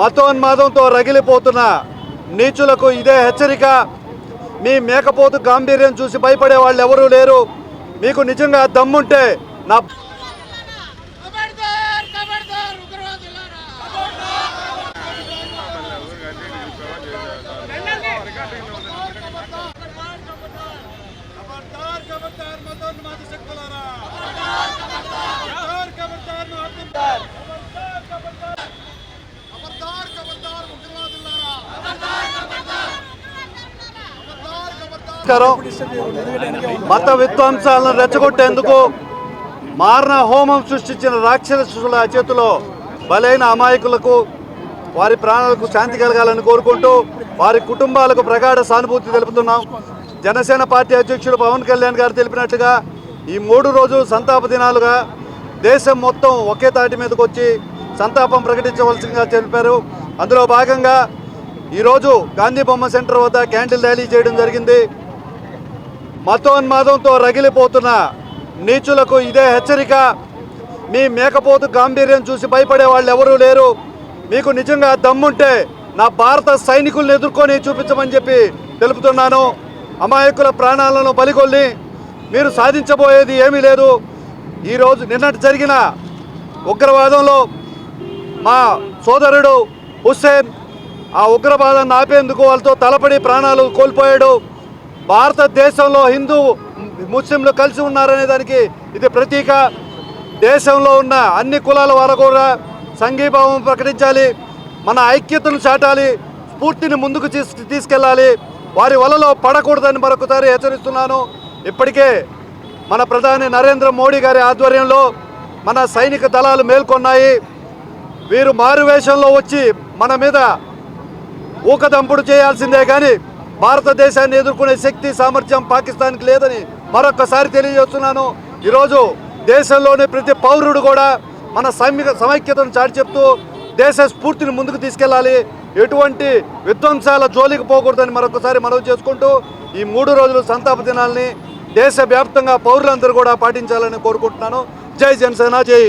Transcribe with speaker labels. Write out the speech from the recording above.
Speaker 1: మతోన్మాదంతో రగిలిపోతున్న నీచులకు ఇదే హెచ్చరిక. మీ మేకపోతు గాంభీర్యం చూసి భయపడే వాళ్ళు ఎవరూ లేరు. మీకు నిజంగా దమ్ముంటే నా మత విధ్వంసాలను రెచ్చగొట్టేందుకు మారణ హోమం సృష్టించిన రాక్షసుల చేతిలో బలైన అమాయకులకు వారి ప్రాణాలకు శాంతి కలగాలని కోరుకుంటూ వారి కుటుంబాలకు ప్రగాఢ సానుభూతి తెలుపుతున్నాం. జనసేన పార్టీ అధ్యక్షులు పవన్ కళ్యాణ్ గారు తెలిపినట్లుగా ఈ 3 రోజులు సంతాప దినాలుగా దేశం మొత్తం ఒకే తాటి మీదకి వచ్చి సంతాపం ప్రకటించవలసిందిగా తెలిపారు. అందులో భాగంగా ఈరోజు గాంధీ బొమ్మ సెంటర్ వద్ద క్యాండిల్ ర్యాలీ చేయడం జరిగింది. మతోన్మాదంతో రగిలిపోతున్న నీచులకు ఇదే హెచ్చరిక. మీ మేకపోతు గాంభీర్యం చూసి భయపడే వాళ్ళు ఎవరూ లేరు. మీకు నిజంగా దమ్ముంటే నా భారత సైనికులను ఎదుర్కొని చూపించమని చెప్పి తెలుపుతున్నాను. అమాయకుల ప్రాణాలను బలికొల్లి మీరు సాధించబోయేది ఏమీ లేదు. ఈరోజు నిన్నటి జరిగిన ఉగ్రవాదంలో మా సోదరుడు హుస్సేన్ ఆ ఉగ్రవాదాన్ని ఆపేందుకు వాళ్ళతో తలపడి ప్రాణాలు కోల్పోయాడు. భారతదేశంలో హిందూ ముస్లింలు కలిసి ఉన్నారనే దానికి ఇది ప్రతీక. దేశంలో ఉన్న అన్ని కులాల వారు కూడా సంఘీభావం ప్రకటించాలి, మన ఐక్యతను చాటాలి, స్ఫూర్తిని ముందుకు తీసుకెళ్ళాలి. వారి వలలో పడకూడదని మరొకసారి హెచ్చరిస్తున్నాను. ఇప్పటికే మన ప్రధాని నరేంద్ర మోడీ గారి ఆధ్వర్యంలో మన సైనిక దళాలు మేల్కొన్నాయి. వీరు మారువేషంలో వచ్చి మన మీద ఊకదంపుడు చేయాల్సిందే కానీ భారతదేశాన్ని ఎదుర్కొనే శక్తి సామర్థ్యం పాకిస్తాన్కి లేదని మరొకసారి తెలియజేస్తున్నాను. ఈరోజు దేశంలోని ప్రతి పౌరుడు కూడా మన సమైక్యతను చాటి చెప్తూ దేశ స్ఫూర్తిని ముందుకు తీసుకెళ్ళాలి, ఎటువంటి విధ్వంసాల జోలికి పోకూడదని మరొకసారి మనవి చేసుకుంటూ ఈ 3 రోజుల సంతాప దినాల్ని దేశవ్యాప్తంగా పౌరులందరూ కూడా పాటించాలని కోరుకుంటున్నాను. జై జనసేన, జై.